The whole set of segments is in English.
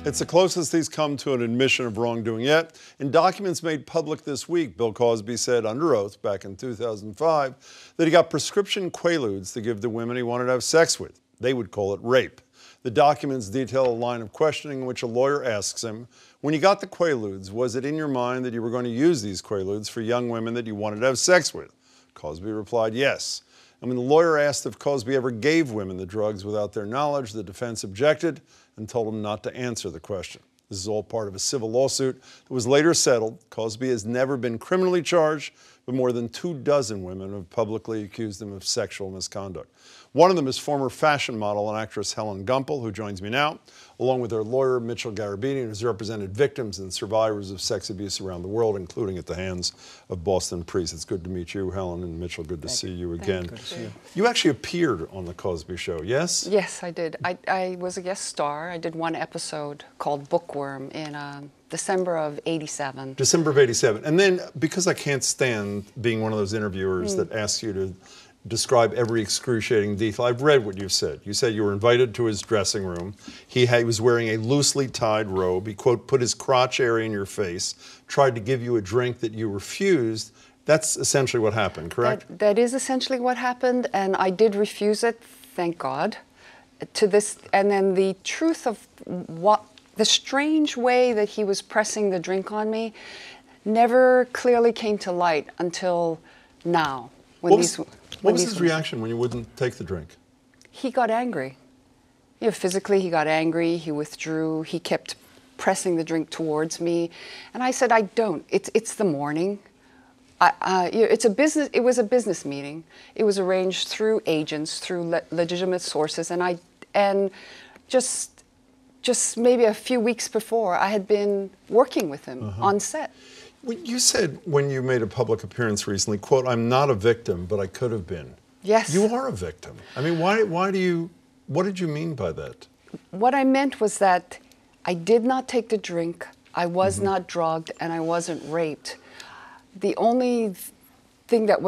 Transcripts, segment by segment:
It's the closest he's come to an admission of wrongdoing yet. In documents made public this week, Bill Cosby said under oath back in 2005 that he got prescription Quaaludes to give to women he wanted to have sex with. They would call it rape. The documents detail a line of questioning in which a lawyer asks him, when you got the Quaaludes, was it in your mind that you were going to use these Quaaludes for young women that you wanted to have sex with? Cosby replied, yes. And when the lawyer asked if Cosby ever gave women the drugs without their knowledge, the defense objected and told him not to answer the question. This is all part of a civil lawsuit that was later settled. Cosby has never been criminally charged, but more than 24 women have publicly accused him of sexual misconduct. One of them is former fashion model and actress Helen Gumpel, who joins me now, along with her lawyer, Mitchell Garabedian, who's represented victims and survivors of sex abuse around the world, including at the hands of Boston priests. It's good to meet you, Helen, and Mitchell, good to see you again. Good to see you. You actually appeared on The Cosby Show, yes? Yes, I did. I was a guest star. I did one episode called Bookworm in December of '87. December of '87. And then, because I can't stand being one of those interviewers that asks you to describe every excruciating detail, I've read what you said. You said you were invited to his dressing room. He was wearing a loosely tied robe. He, quote, put his crotch area in your face, tried to give you a drink that you refused. That's essentially what happened, correct? That is essentially what happened, and I did refuse it, thank God, to this. And then the truth of the strange way that he was pressing the drink on me never clearly came to light until now. What was his reaction when you wouldn't take the drink? He got angry. You know, physically, he got angry. He withdrew. He kept pressing the drink towards me, and I said, "I don't. It's the morning. It's a business. It was a business meeting. It was arranged through agents, through legitimate sources, and just maybe a few weeks before, I had been working with him on set." You said when you made a public appearance recently, quote, I'm not a victim, but I could have been. Yes. You are a victim. I mean, what did you mean by that? What I meant was that I did not take the drink, I was not drugged, and I wasn't raped. The only thing that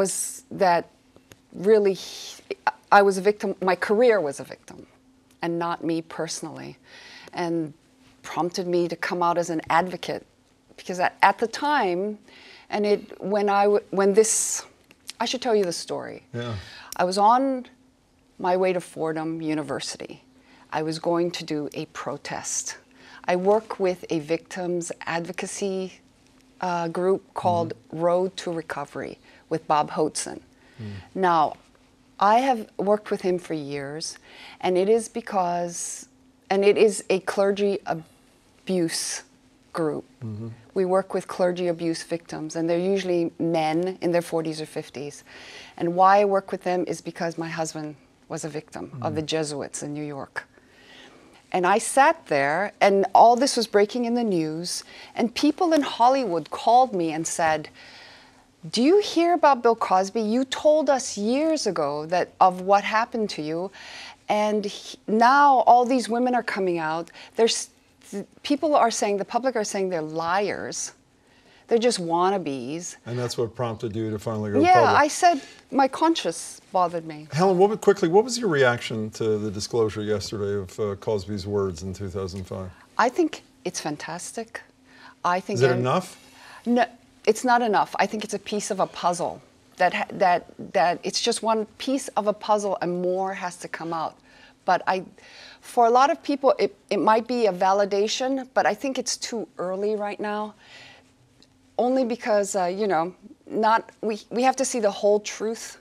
really, I was a victim, my career was a victim, and not me personally, and prompted me to come out as an advocate. Because at the time, and I should tell you the story. Yeah. I was on my way to Fordham University. I was going to do a protest. I work with a victims advocacy group called Road to Recovery with Bob Hotzen. Now, I have worked with him for years, and it is a clergy abuse group. We work with clergy abuse victims, and they're usually men in their 40s or 50s. And why I work with them is because my husband was a victim of the Jesuits in New York. And I sat there, and all this was breaking in the news, and people in Hollywood called me and said, do you hear about Bill Cosby? You told us years ago of what happened to you, and now all these women are coming out. People are saying, the public are saying they're liars. They're just wannabes. And that's what prompted you to finally go public. Yeah, I said my conscience bothered me. Helen, what was your reaction to the disclosure yesterday of Cosby's words in 2005? I think it's fantastic. Is it enough? No, it's not enough. I think it's a piece of a puzzle. That it's just one piece of a puzzle, and more has to come out. But for a lot of people, it might be a validation, but I think it's too early right now. Only because, we have to see the whole truth.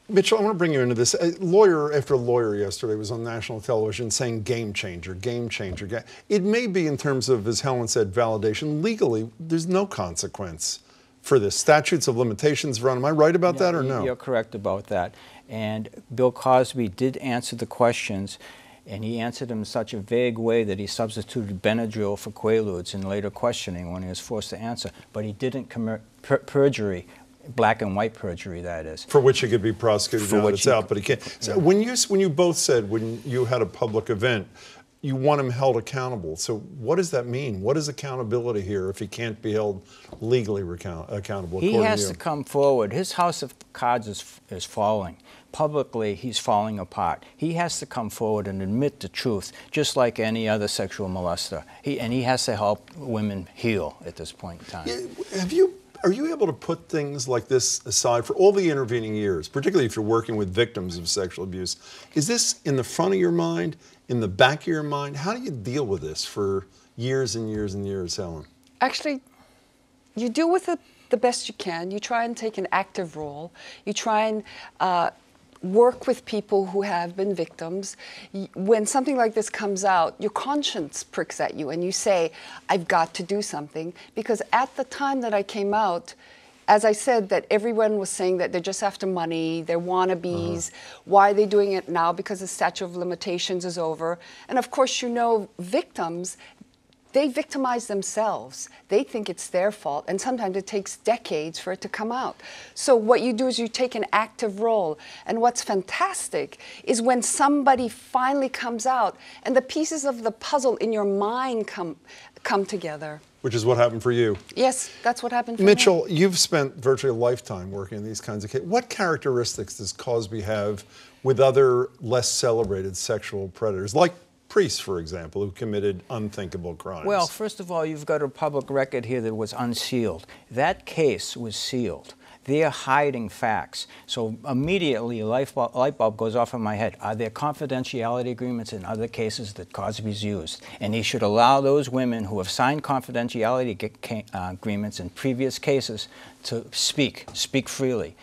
Mitchell, I want to bring you into this. A lawyer after lawyer yesterday was on national television saying game changer, game changer. It may be in terms of, as Helen said, validation. Legally, there's no consequence for this. Statutes of limitations run. Am I right about that or no? You're correct about that. And Bill Cosby did answer the questions, and he answered them in such a vague way that he substituted Benadryl for Quaaludes in later questioning when he was forced to answer. But he didn't commit perjury, black and white perjury, that is. For which he could be prosecuted now it's out, but he can't. So when you both said, when you had a public event, you want him held accountable. So what does that mean? What is accountability here if he can't be held legally accountable? He has to come forward. His house of cards is falling. Publicly, he's falling apart. He has to come forward and admit the truth, just like any other sexual molester. And he has to help women heal at this point in time. Are you able to put things like this aside for all the intervening years, particularly if you're working with victims of sexual abuse? Is this in the front of your mind, in the back of your mind? How do you deal with this for years and years and years, Helen? Actually, you deal with it the best you can. You try and take an active role. You try and work with people who have been victims. When something like this comes out, your conscience pricks at you and you say, I've got to do something. Because at the time that I came out, as I said, that everyone was saying that they're just after money, they're wannabes. Why are they doing it now? Because the statute of limitations is over. And of course, you know, victims, they victimize themselves. They think it's their fault, and sometimes it takes decades for it to come out. So what you do is you take an active role, and what's fantastic is when somebody finally comes out and the pieces of the puzzle in your mind come together. Which is what happened for you. Yes, that's what happened for me. Mitchell, you've spent virtually a lifetime working in these kinds of cases. What characteristics does Cosby have with other less celebrated sexual predators, like priests, for example, who committed unthinkable crimes? Well, first of all, you've got a public record here that was unsealed. That case was sealed. They're hiding facts. So immediately a light bulb goes off in my head. Are there confidentiality agreements in other cases that Cosby's used? And he should allow those women who have signed confidentiality agreements in previous cases to speak freely.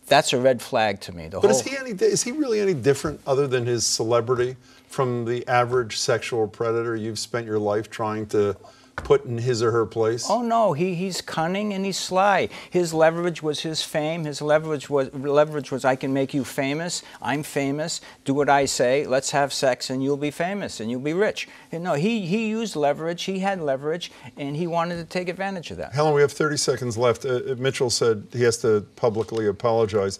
That's a red flag to me. But is he really any different other than his celebrity from the average sexual predator you've spent your life trying to put in his or her place? Oh no, he's cunning and he's sly. His leverage was his fame. His leverage was I can make you famous. I'm famous. Do what I say. Let's have sex and you'll be famous and you'll be rich. And no, he used leverage. He had leverage and he wanted to take advantage of that. Helen, we have 30 seconds left. Mitchell said he has to publicly apologize.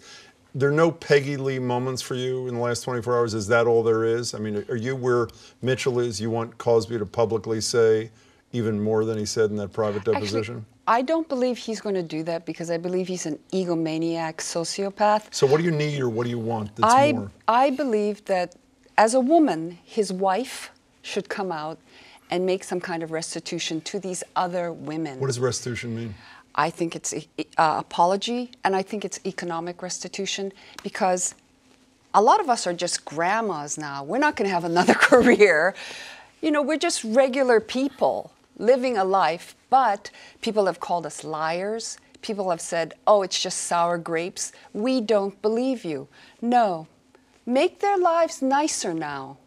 There are no Peggy Lee moments for you in the last 24 hours? Is that all there is? I mean, are you where Mitchell is? You want Cosby to publicly say even more than he said in that private deposition? Actually, I don't believe he's going to do that because I believe he's an egomaniac sociopath. So what do you need or what do you want that's more? I believe that as a woman, his wife should come out and make some kind of restitution to these other women. What does restitution mean? I think it's apology, and I think it's economic restitution, because a lot of us are just grandmas now. We're not going to have another career. You know, we're just regular people living a life, but people have called us liars. People have said, oh, it's just sour grapes. We don't believe you. No, make their lives nicer now.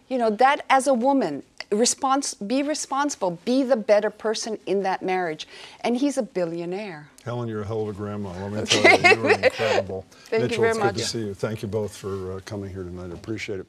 You know, that as a woman, be responsible, be the better person in that marriage. And he's a billionaire. Helen, you're a hell of a grandma. Let me tell you, you are incredible. Thank you very much. Mitchell, it's good to see you. Thank you both for coming here tonight. I appreciate it.